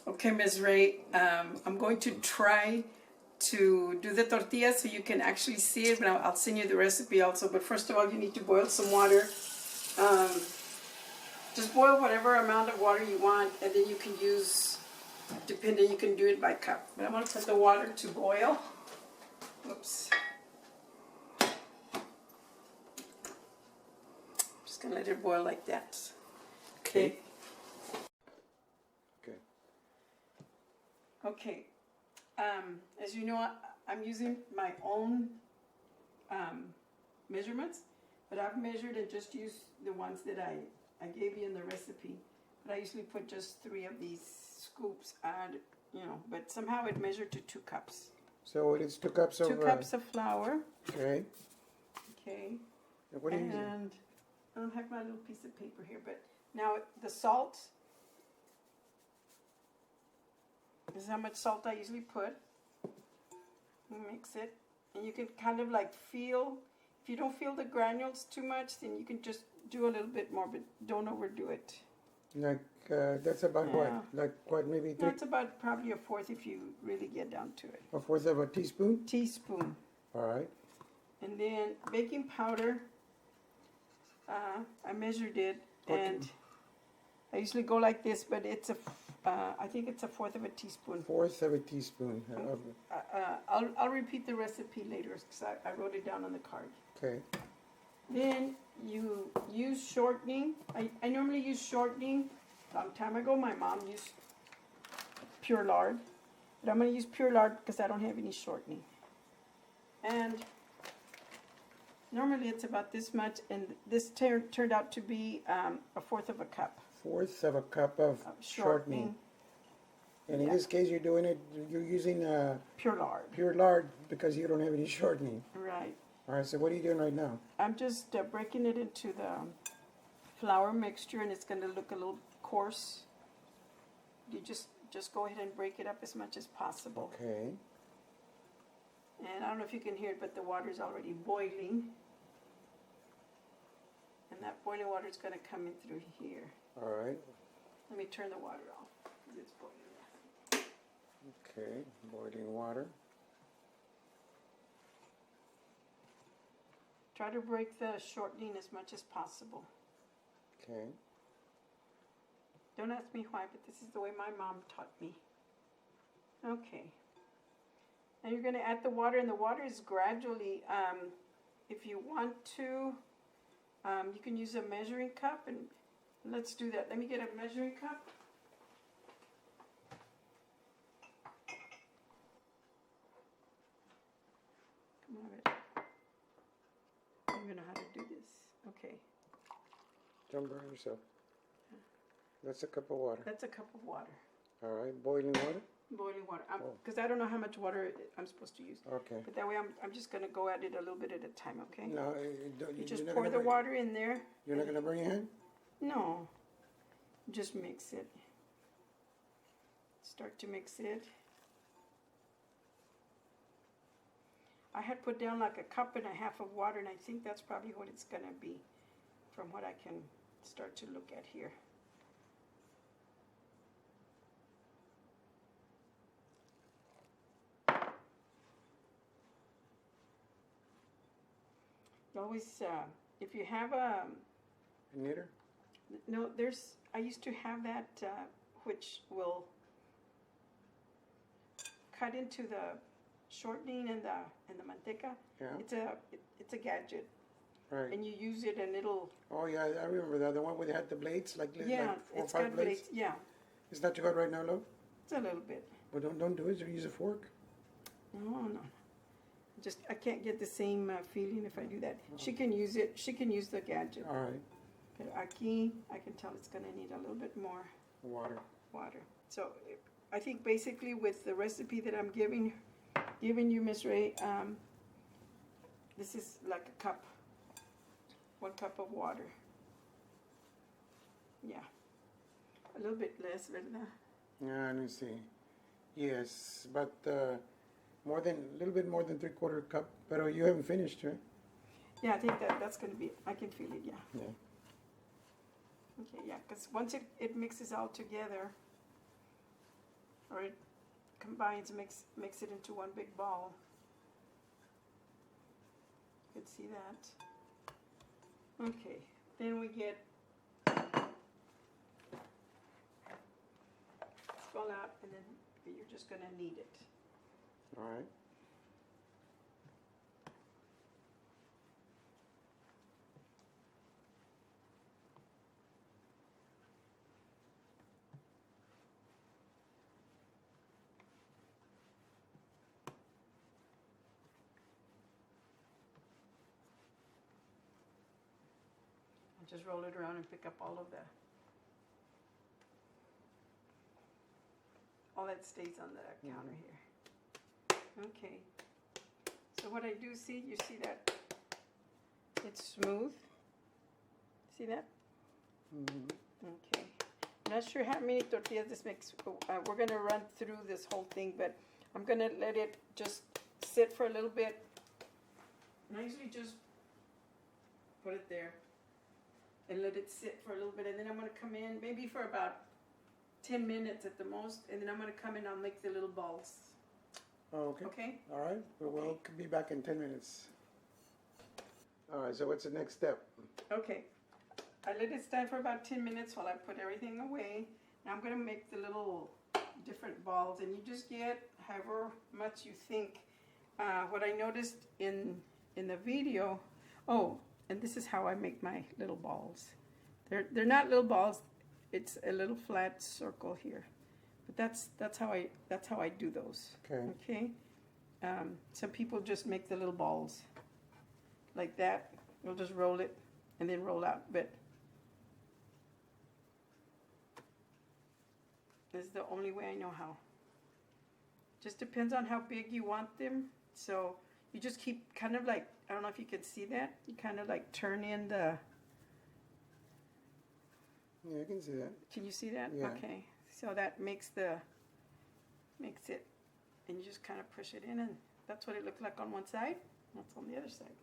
Okay, Ms. Ray, I'm going to try to do the tortillas so you can actually see it, but I'll send you the recipe also. But first of all, you need to boil some water. Just boil whatever amount of water you want, and then you can use, depending, you can do it by cup. But I'm going to put the water to boil. Oops. Just going to let it boil like that. Okay. Okay. As you know, I'm using my own measurements, but I've measured and just used the ones that I gave you in the recipe. But I usually put just 3 of these scoops, but somehow it measured to 2 cups. So it is 2 cups of... 2 cups of flour. Okay. Okay. And what are you using? And I don't have my little piece of paper here, but now the salt. This is how much salt I usually put. Mix it. And you can kind of like feel, if you don't feel the granules too much, then you can just do a little bit more, but don't overdo it. Like, that's about what? Like what, maybe 3? That's about probably 1/4 if you really get down to it. 1/4 of a teaspoon? Teaspoon. All right. And then baking powder, I measured it, and I usually go like this, but it's I think it's 1/4 of a teaspoon. 1/4 of a teaspoon. I'll repeat the recipe later because I wrote it down on the card. Okay. Then you use shortening. I normally use shortening. A long time ago, my mom used pure lard, but I'm going to use pure lard because I don't have any shortening. And normally it's about this much, and this turned out to be 1/4 of a cup. 1/4 of a cup of shortening. And in this case, you're using pure lard. Pure lard because you don't have any shortening. Right. All right, so what are you doing right now? I'm just breaking it into the flour mixture, and it's going to look a little coarse. You just go ahead and break it up as much as possible. Okay. And I don't know if you can hear it, but the water is already boiling. And that boiling water is going to come in through here. All right. Let me turn the water off. It's boiling. Okay, boiling water. Try to break the shortening as much as possible. Okay. Don't ask me why, but this is the way my mom taught me. Okay. Now you're going to add the water, and the water is gradually, if you want to, you can use a measuring cup, and let's do that. Let me get a measuring cup. Come on, I don't even know how to do this. Okay. Don't burn yourself. That's a cup of water. That's a cup of water. All right, boiling water? Boiling water. Because I don't know how much water I'm supposed to use. Okay. But that way I'm just going to go at it a little bit at a time, okay? No, you just pour the water in there. You're not going to burn your hand? No. Just mix it. Start to mix it. I had put down like 1.5 cups of water, and I think that's probably what it's going to be from what I can start to look at here. Always, if you have a knitter? No, I used to have that which will cut into the shortening and the manteca. Yeah. It's a gadget. Right. And you use it, and it'll. Oh yeah, I remember that. The one where they had the blades, like 4 or 5 blades. Yeah. Is that too hot right now, love? It's a little bit. Well, don't do it. Use a fork. No. Just I can't get the same feeling if I do that. She can use it. She can use the gadget. All right. But aquí, I can tell it's going to need a little bit more water. So I think basically with the recipe that I'm giving you, Miss Ray, this is like a cup, 1 cup of water. Yeah, a little bit less, ¿verdad? Yeah, let me see. Yes, but a little bit more than 3/4 cup. But you haven't finished, right? Yeah, I think that's going to be. I can feel it. Yeah. Yeah. Okay, yeah, because once it mixes all together, or it combines, makes it into one big ball. You can see that. Okay, then we get skull out, and then you're just going to knead it. All right. Just roll it around and pick up all that stays on the counter here. Okay. So what I do see, you see that it's smooth. See that? Okay. I'm not sure how many tortillas this makes. We're going to run through this whole thing, but I'm going to let it just sit for a little bit. And I usually just put it there and let it sit for a little bit, and then I'm going to come in maybe for about 10 minutes at the most, and then I'm going to come in and I'll make the little balls. Oh, okay. Okay? All right. Well, we'll be back in 10 minutes. All right, so what's the next step? Okay. I let it stand for about 10 minutes while I put everything away. Now I'm going to make the little different balls, and you just get however much you think. What I noticed in the video, and this is how I make my little balls. They're not little balls. It's a little flat circle here, but that's how I do those. Okay. Okay. Some people just make the little balls like that. You'll just roll it and then roll out. But this is the only way I know how. Just depends on how big you want them. So you just keep kind of like, I don't know if you can see that. You kind of like turn in the... Yeah, I can see that. Can you see that? Yeah. Okay. So that makes it, and you just kind of push it in, and that's what it looked like on one side. That's on the other side.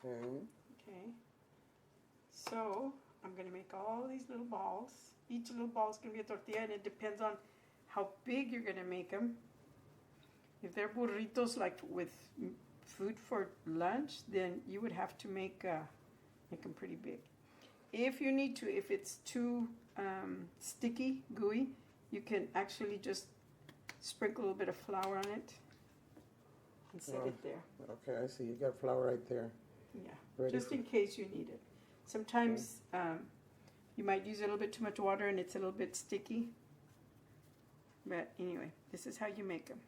Okay. Okay. So I'm going to make all these little balls. Each little ball is going to be a tortilla, and it depends on how big you're going to make them. If they're burritos like with food for lunch, then you would have to make them pretty big. If you need to, if it's too sticky, gooey, you can actually just sprinkle a little bit of flour on it and set it there. Okay, I see. You got flour right there. Yeah, Ready just in case you need it. Sometimes you might use a little bit too much water and it's a little bit sticky. But anyway, this is how you make them.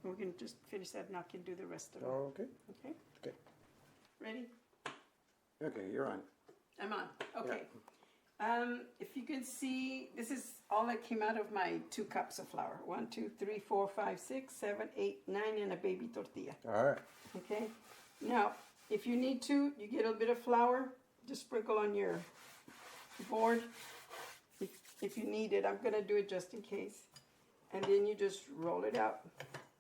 And we can just finish that and I can do the rest of them. Oh, okay. Okay? Okay. Ready? Okay, you're on. I'm on. Okay. If you can see, this is all that came out of my 2 cups of flour. 1, 2, 3, 4, 5, 6, 7, 8, 9, and a baby tortilla. All right. Okay. Now, if you need to, you get a little bit of flour. Just sprinkle on your board if you need it. I'm going to do it just in case. And then you just roll it out.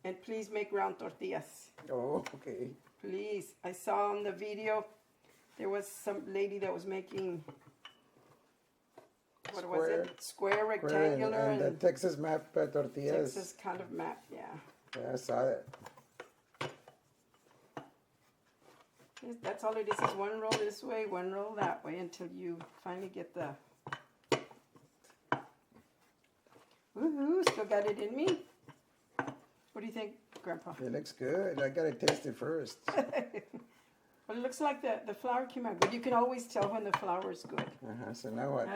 And please make round tortillas. Oh, okay. Please. I saw on the video, there was some lady that was making, what was it? Square, rectangular, and the Texas map tortillas. Texas kind of map, yeah. Yeah, I saw that. Yes, that's all it is one roll this way, one roll that way until you finally get the... Woohoo, still got it in me. What do you think, Grandpa? It looks good. I gotta taste it first. Well, it looks like the flour came out good. You can always tell when the flour is good. So now what?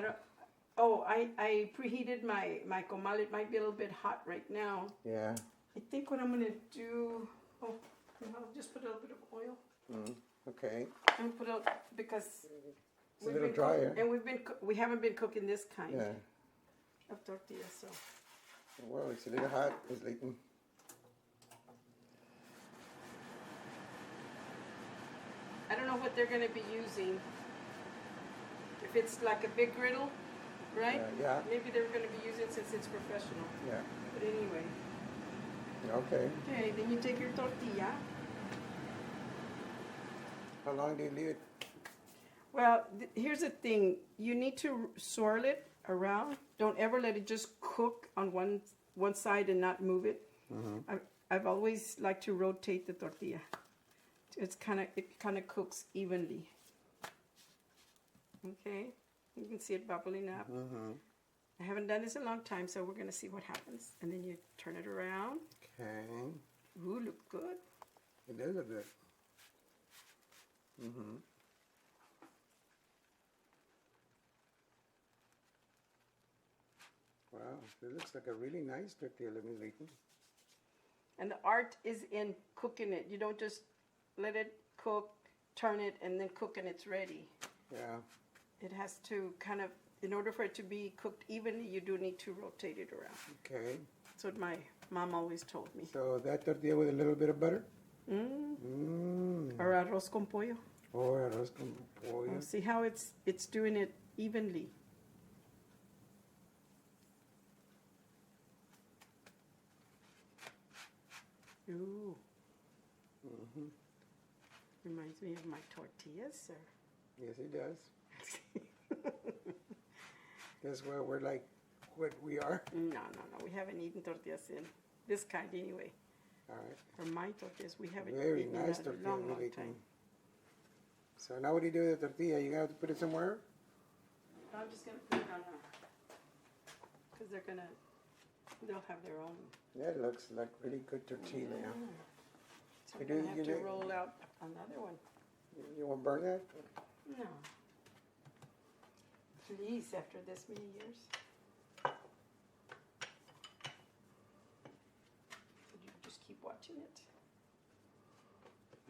I preheated my comal. It might be a little bit hot right now. Yeah. I think what I'm going to do, I'll just put a little bit of oil. Okay. And put a, because It's a little drier. And we haven't been cooking this kind of tortilla, so. Well, it's a little hot. It's like, I don't know what they're going to be using. If it's like a big griddle, right? yeah. Maybe they're going to be using since it's professional. Yeah. But anyway. Okay. Okay, then you take your tortilla. How long do you leave it? Well, here's the thing. You need to swirl it around. Don't ever let it just cook on one one side and not move it. Mm-hmm. I've always liked to rotate the tortilla. It kind of cooks evenly. Okay, you can see it bubbling up. Mm-hmm. I haven't done this in a long time, so we're gonna see what happens. And then you turn it around. Okay. Ooh, look good. It does look good. Mm-hmm. Wow, it looks like a really nice tortilla. Let me look. And the art is in cooking it. You don't just let it cook, turn it, and then cook and it's ready. Yeah. It has to kind of, in order for it to be cooked evenly, you do need to rotate it around. Okay. That's what my mom always told me. So that tortilla with a little bit of butter? Or arroz con pollo. Or arroz con pollo. See how it's doing it evenly. Ooh. Mm-hmm. Reminds me of my tortillas, or Yes, it does. That's why we're like what we are. No. We haven't eaten tortillas in this kind anyway. All right. Or my tortillas, we haven't Very eaten nice in a tortilla. long really time. So now what do you do with the tortilla? You have to put it somewhere? I'm just gonna put it on because they'll have their own. That looks like really good tortilla. Yeah. So You we're do- gonna have you to do- roll out another one. You want to burn that? No. Please, after this many years. You just keep watching it.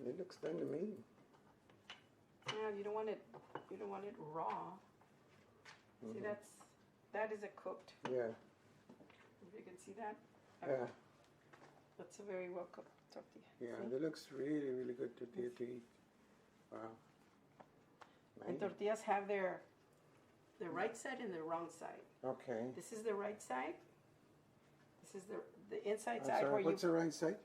It looks done to me. No, you don't want it. You don't want it raw. See, that is a cooked. Yeah. If you can see that. Yeah. That's a very well cooked tortilla. Yeah, See? that looks really, really good tortilla to eat. Wow. And Nice. tortillas have their right side and the wrong side. Okay. This is the right side. This is the inside I'm side sorry, where what's the right side?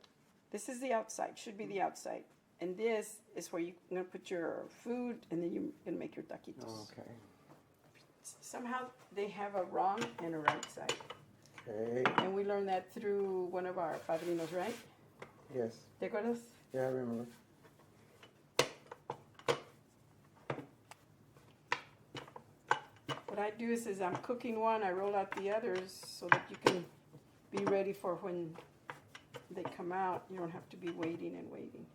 This is the outside. Should be the outside. And this is where you're gonna put your food, and then you're gonna make your taquitos. Okay. Somehow they have a wrong and a right side. Okay. And we learned that through one of our padrinos, right? Yes. ¿Te acuerdas? Yeah, I remember. What I do is I'm cooking one, I roll out the others so that you can be ready for when they come out. You don't have to be waiting and waiting.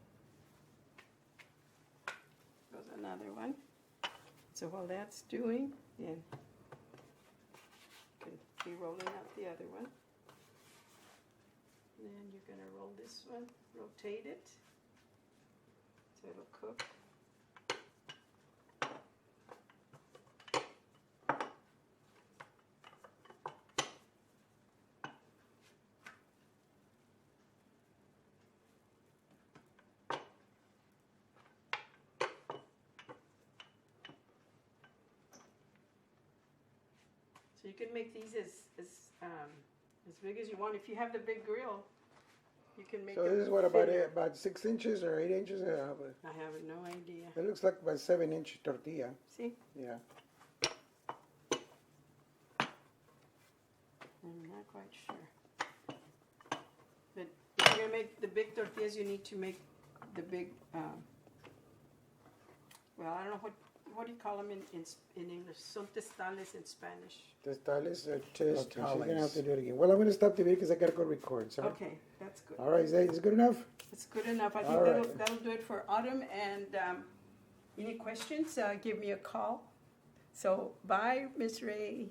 Goes another one. So while that's doing, then you can be rolling out the other one. Then you're gonna roll this one, rotate it, so it'll cook. So you can make these as big as you want. If you have the big grill, you can make So them this is what, about thinner. about 6 inches or 8 inches? I have no idea. It looks like about 7-inch tortilla. See? Yeah. I'm not quite sure. But if you're gonna make the big tortillas, you need to make the big. Well, I don't know what do you call them in English? Son testales in Spanish. Testales or test. She's Totales. going to have to do it again. Well, I'm going to stop the video because I got to go record. Sorry. Okay, that's good. All right, is it good enough? It's good enough. I think All right. that'll do it for autumn. And any questions, give me a call. So bye, Miss Ray.